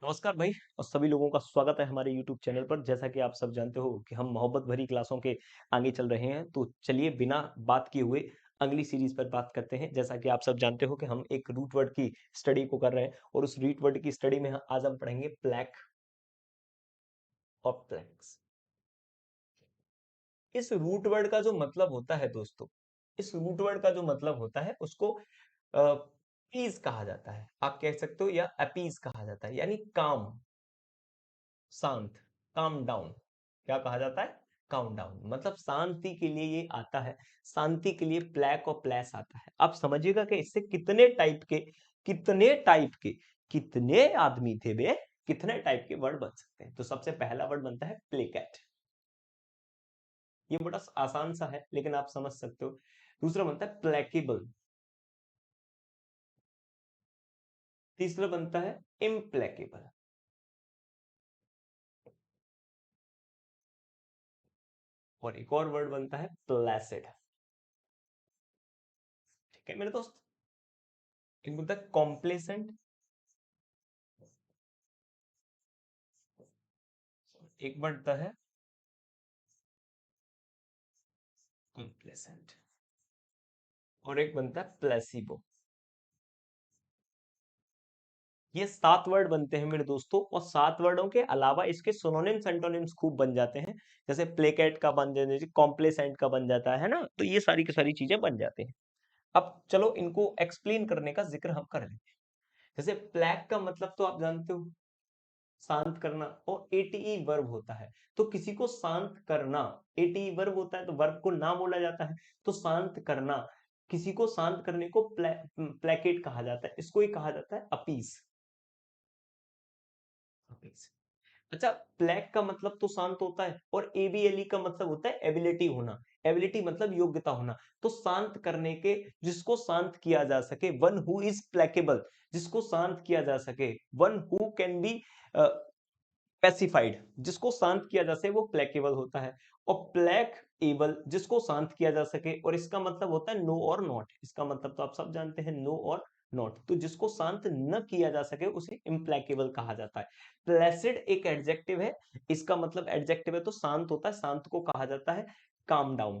नमस्कार भाई और सभी लोगों का स्वागत है हमारे YouTube चैनल पर। जैसा कि आप सब जानते हो कि हम मोहब्बत भरी क्लासों के आगे चल रहे हैं, तो चलिए बिना बात किए हुए अगली सीरीज पर बात करते हैं। जैसा कि आप सब जानते हो कि हम एक रूट वर्ड की स्टडी को कर रहे हैं और उस रूट वर्ड की स्टडी में आज हम पढ़ेंगे प्लैक और प्लैक्स। इस रूट वर्ड का जो मतलब होता है दोस्तों, इस रूट वर्ड का जो मतलब होता है उसको पीस कहा जाता है, आप कह सकते हो, या अपीस कहा जाता है, यानी काम, शांत, काम डाउन। क्या कहा जाता है? काम डाउन, मतलब शांति के लिए ये आता है। शांति के लिए प्लैक और प्लेस आता है। आप समझिएगा कि इससे कितने आदमी थे बे, कितने टाइप के वर्ड बन सकते हैं। तो सबसे पहला वर्ड बनता है प्लेकेट। ये बड़ा आसान सा है लेकिन आप समझ सकते हो। दूसरा बनता है प्लेकेबल। तीसरा बनता है इम्प्लेकेबल। और एक और वर्ड बनता है प्लेसिड। ठीक है मेरे दोस्त। एक बनता है कॉम्प्लेसेंट, एक बनता है कॉम्प्लेसेंट, और एक बनता है प्लेसिबो। ये 7 वर्ड बनते हैं मेरे दोस्तों, और 7 वर्डों के अलावा इसके सिनोनिम्स एंटोनिम्स खूब बन जाते हैं। जैसे प्लेकेट का बन जाता है, कॉम्प्लेसेंट का बन जाता है ना, तो ये सारी की सारी चीजें बन जाते हैं। अब चलो इनको एक्सप्लेन करने का जिक्र हम कर लेते हैं। जैसे प्लेक का मतलब तो आप जानते हो, शांत करना, और एटीई वर्ब होता है। तो किसी को शांत करना, एटीई वर्ब होता है तो वर्ब को ना बोला जाता है। तो शांत करना, किसी को शांत करने को प्लेकेट कहा जाता है, इसको ही कहा जाता है अपीस। अच्छा, प्लेक का मतलब तो शांत होता है, और एबीएलई का मतलब होता है एबिलिटी होना। एबिलिटी मतलब योग्यता होना। तो शांत करने के, जिसको शांत किया जा सके, वन हु इज प्लेकेबल, जिसको शांत किया जा सके, वन हु कैन बी पेसिफाइड, जिसको शांत किया जा सके वो प्लेकेबल होता है। और प्लेक एबल, जिसको शांत किया जा सके, और इसका मतलब होता है नो और नॉट। इसका मतलब तो आप सब जानते हैं, नो और नॉट। तो जिसको शांत न किया जा सके उसे इम्प्लेकेबल कहा जाता है। प्लेसिड एक एडजेक्टिव है, इसका मतलब एडजेक्टिव है तो शांत होता है, शांत को कहा जाता है काम डाउन।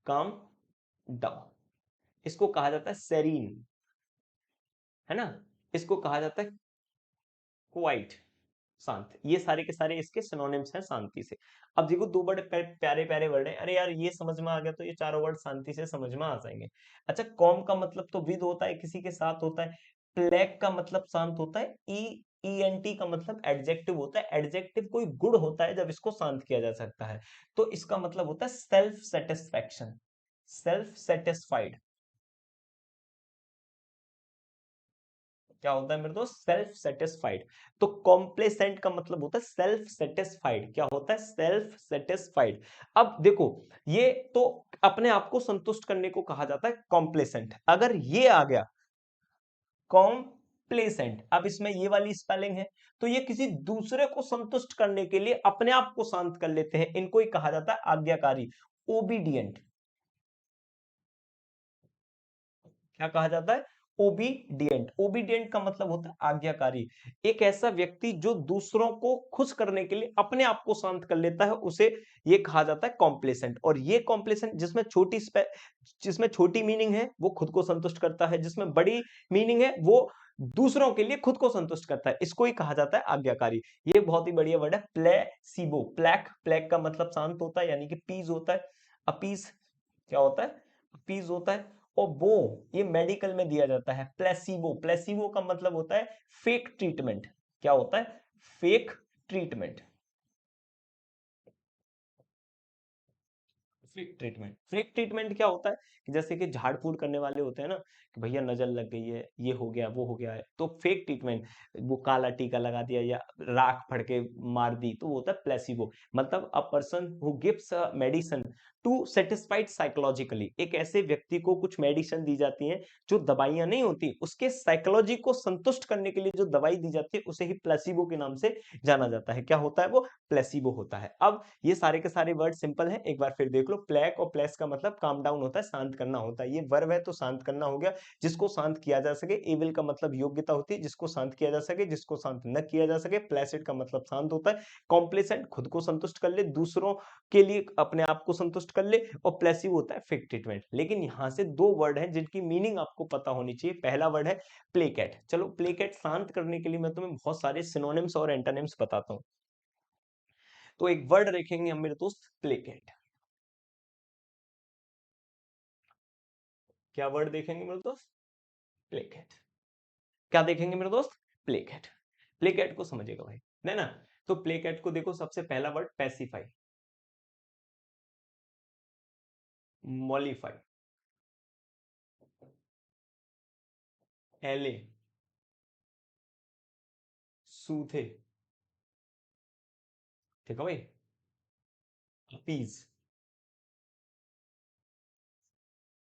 काम डाउन, इसको कहा जाता है सेरीन, है ना। इसको कहा जाता है क्वाइट, शांत। ये सारे के सारे इसके सिनोनिम्स हैं शांति से। अब देखो दो बड़े प्यारे प्यारे वर्ड है, अरे यार ये समझ में आ गया तो ये चारों वर्ड शांति से समझ में आ जाएंगे। अच्छा, कॉम का मतलब तो विद होता है, किसी के साथ होता है। प्लेक का मतलब शांत होता है। ईएनटी का मतलब एडजेक्टिव होता है। एडजेक्टिव कोई गुण होता है जब इसको शांत किया जा सकता है। तो इसका मतलब होता है सेल्फ सेटिस्फैक्शन, सेल्फ सेटिस्फाइड। क्या होता है मेरे दोस्त? Self satisfied. तो कॉम्प्लेसेंट का मतलब होता है सेल्फ सेटिस्फाइड। क्या होता है? Self satisfied. अब देखो, ये तो अपने आप को संतुष्ट करने को कहा जाता है कॉम्प्लेसेंट। अगर ये आ गया कॉम्प्लेसेंट, अब इसमें ये वाली स्पेलिंग है, तो ये किसी दूसरे को संतुष्ट करने के लिए अपने आप को शांत कर लेते हैं, इनको ही कहा जाता है आज्ञाकारी, ओबीडियंट। क्या कहा जाता है? ओबीडियंट। ओबीडियंट का मतलब होता है आज्ञाकारी। एक ऐसा व्यक्ति जो दूसरों को खुश करने के लिए अपने आप को शांत कर लेता है, उसे ये कहा जाता है कॉम्प्लेसेंट। और ये कॉम्प्लेसेंट जिसमें छोटी मीनिंग है वो खुद को संतुष्ट करता है, जिसमें बड़ी मीनिंग है वो दूसरों के लिए खुद को संतुष्ट करता है, इसको ही कहा जाता है आज्ञाकारी। ये बहुत ही बढ़िया वर्ड है, प्लेसिबो। प्लेक, प्लेक का मतलब शांत होता है, यानी कि पीस होता है। अपीस क्या होता है? अपीस होता है। और वो, ये मेडिकल में दिया जाता है। प्लेसिबो, प्लेसिबो का मतलब होता है फेक ट्रीटमेंट। क्या होता है? Fake treatment. Fake treatment, fake treatment क्या होता है कि जैसे कि झाड़ फूड़ करने वाले होते हैं ना, कि भैया नजर लग गई है, ये हो गया, वो हो गया है, तो फेक ट्रीटमेंट, वो काला टीका लगा दिया या राख फड़के मार दी, तो वो होता है प्लेसिबो। मतलब a person who gives a medicine to satisfied psychologically, एक ऐसे व्यक्ति को कुछ मेडिसिन दी जाती हैं जो दवाइयां नहीं होती, उसके साइकोलॉजी को संतुष्ट करने के लिए जो दवाई दी जाती है उसे ही प्लेसिबो के नाम से जाना जाता है। क्या होता है वो? प्लेसिबो होता है। अब ये सारे के सारे वर्ड सिंपल हैं, एक बार फिर देख लो। प्लेक और प्लेस का मतलब काम डाउन होता है, शांत करना होता है। ये वर्ब है तो शांत करना हो गया, जिसको शांत किया जा सके। एबल का मतलब योग्यता होती है, जिसको शांत किया जा सके, जिसको शांत न किया जा सके। प्लेसिड का मतलब शांत होता है। कॉम्प्लेसेंट खुद को संतुष्ट कर ले, दूसरों के लिए अपने आप को संतुष्ट कर ले। और प्लेसिव होता है फेक ट्रीटमेंट। लेकिन यहां से दो वर्ड हैं जिनकी मीनिंग आपको पता होनी चाहिए। पहला वर्ड है प्लेकेट। चलो प्लेकेट शांत करने के लिए मैं तुम्हें बहुत सारे सिनोनिम्स और एंटोनिम्स बताता हूं। तो एक वर्ड देखेंगे हम मेरे दोस्त, प्लेकेट। क्या वर्ड देखेंगे मेरे दोस्त? प्लेकेट। क्या देखेंगे मेरे दोस्त? प्लेकेट। प्लेकेट को समझिएगा भाई, है ना? तो प्लेकेट को देखो, सबसे पहला वर्ड पैसिफाई, मॉलिफाई, एले, सूथे, ठीक है भाई, अपीज,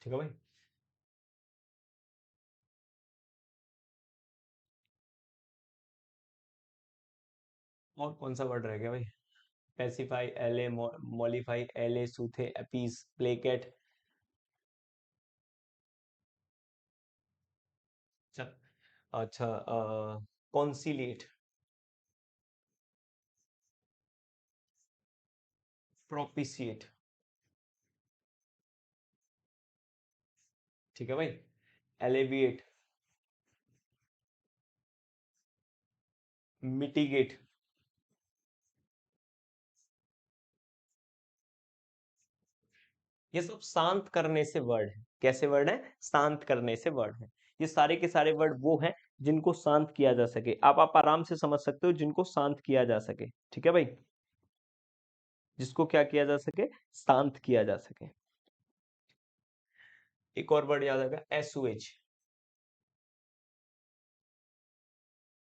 ठीक है भाई। और कौन सा वर्ड रह गया भाई? पैसिफाई, एले, मॉलिफाई, एले, सूथे, अपीज, प्लेकेट। अच्छा, अच्छा, कॉन्सिलिएट, प्रोपिशिएट, ठीक है भाई, एलेविएट, मिटिगेट। ये सब शांत करने से वर्ड है। कैसे वर्ड है? शांत करने से वर्ड है। ये सारे के सारे वर्ड वो हैं जिनको शांत किया जा सके। आप आराम से समझ सकते हो, जिनको शांत किया जा सके, ठीक है भाई। जिसको क्या किया जा सके? शांत किया जा सके। एक और वर्ड याद आएगा, एसओएच,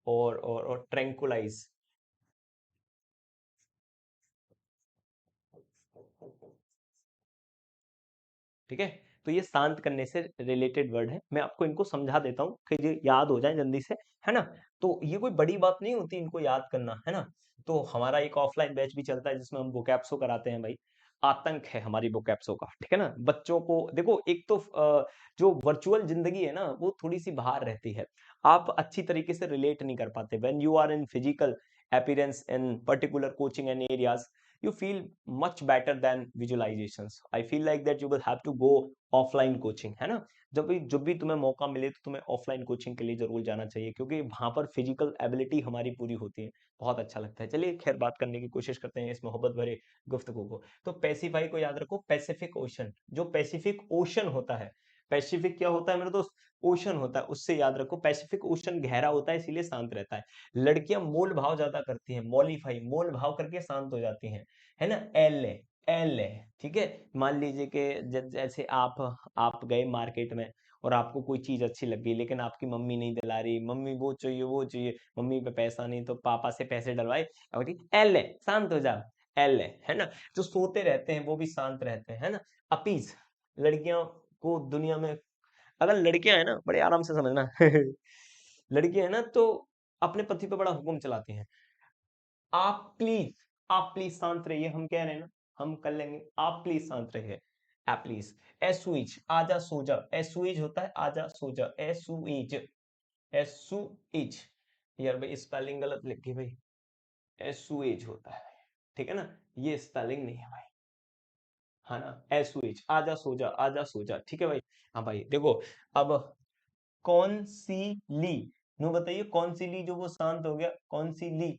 और ट्रैंकुलाइज। ठीक है। तो ये शांत करने से रिलेटेड वर्ड है। मैं आपको इनको समझा देता हूँ कि ये याद हो जाए जल्दी से, है ना? तो ये कोई बड़ी बात नहीं होती इनको याद करना, है ना? तो हमारा एक ऑफलाइन बैच भी चलता है जिसमें हम वोकैब्सो कराते हैं भाई। आतंक है हमारी वोकैब्सो का, ठीक है ना? बच्चों को देखो, एक तो जो वर्चुअल जिंदगी है ना, वो थोड़ी सी बाहर रहती है। आप अच्छी तरीके से रिलेट नहीं कर पाते। When you are in physical appearance in particular coaching and areas, you feel much better than visualizations. I feel like that you will have to go offline coaching, है ना? जब भी तुम्हें मौका मिले तो तुम्हें ऑफलाइन कोचिंग के लिए जरूर जाना चाहिए, क्योंकि वहां पर फिजिकल एबिलिटी हमारी पूरी होती है। बहुत अच्छा लगता है। चलिए खैर, बात करने की कोशिश करते हैं इस मोहब्बत भरे गुफ्तगू को। तो पैसिफाई को याद रखो, पैसिफिक ओशन। जो पैसिफिक ओशन होता है, पैसिफिक क्या होता है मेरे दोस्त? ओशन होता है। उससे याद रखो, पैसिफिक ओशन गहरा होता है, इसीलिए शांत रहता है। लड़कियां मोल भाव ज्यादा करती हैं, मॉलिफाई, मोल भाव करके शांत हो जाती हैं, है ना? एल है, एल है, ठीक है। मान लीजिए कि जैसे आप गए मार्केट में और आपको कोई चीज अच्छी लग गई, लेकिन आपकी मम्मी नहीं दिला रही, मम्मी वो चाहिए वो चाहिए, मम्मी पे पैसा नहीं, तो पापा से पैसे डलवाए। और एल है, शांत हो जाओ, एल है ना? जो सोते रहते हैं वो भी शांत रहते हैं, है ना? अपीज, लड़कियों को दुनिया में, अगर लड़कियां है ना, बड़े आराम से समझना लड़कियां है ना, तो अपने पति पे बड़ा हुक्म चलाती हैं। आप प्लीज शांत रहिए, हम कह रहे हैं ना, हम कर लेंगे, आप प्लीज शांत रहिए। आप प्लीज, एसुइज, आजा सो जा। एसुइज होता है आजा सो जा, एसुइज, एसुइज। यार भाई स्पेलिंग गलत लिख गई भाई, एसुइज होता है, ठीक है ना? ये स्पेलिंग नहीं है भाई, है ना? एसुइज, आजा सो जा, आजा सो जा, ठीक है भाई। हाँ भाई देखो, अब कौन सी ली, नो बताइए, कौन सी ली जो वो शांत हो गया? कौन सी ली?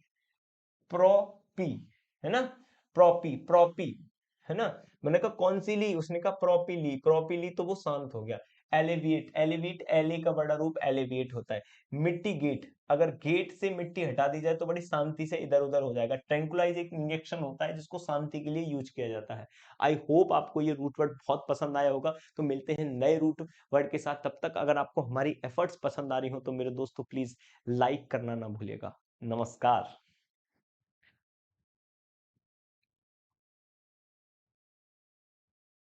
प्रोपी, है ना? प्रोपी, प्रोपी, है ना? मैंने कहा कौन सी ली, उसने कहा प्रोपी ली, प्रोपी ली, तो वो शांत हो गया। एलिविएट, एलिविएट, एले का बड़ा रूप एलिविएट होता है। मिट्टी गेट, अगर गेट से मिट्टी हटा दी जाए तो बड़ी शांति से इधर उधर हो जाएगा। ट्रैंकुलाइज एक इंजेक्शन होता है जिसको शांति के लिए यूज किया जाता है। आई होप आपको ये रूट वर्ड बहुत पसंद आया होगा। तो मिलते हैं नए रूट वर्ड के साथ। तब तक अगर आपको हमारी एफर्ट्स पसंद आ रही हो तो मेरे दोस्तों प्लीज लाइक करना ना भूलिएगा। नमस्कार।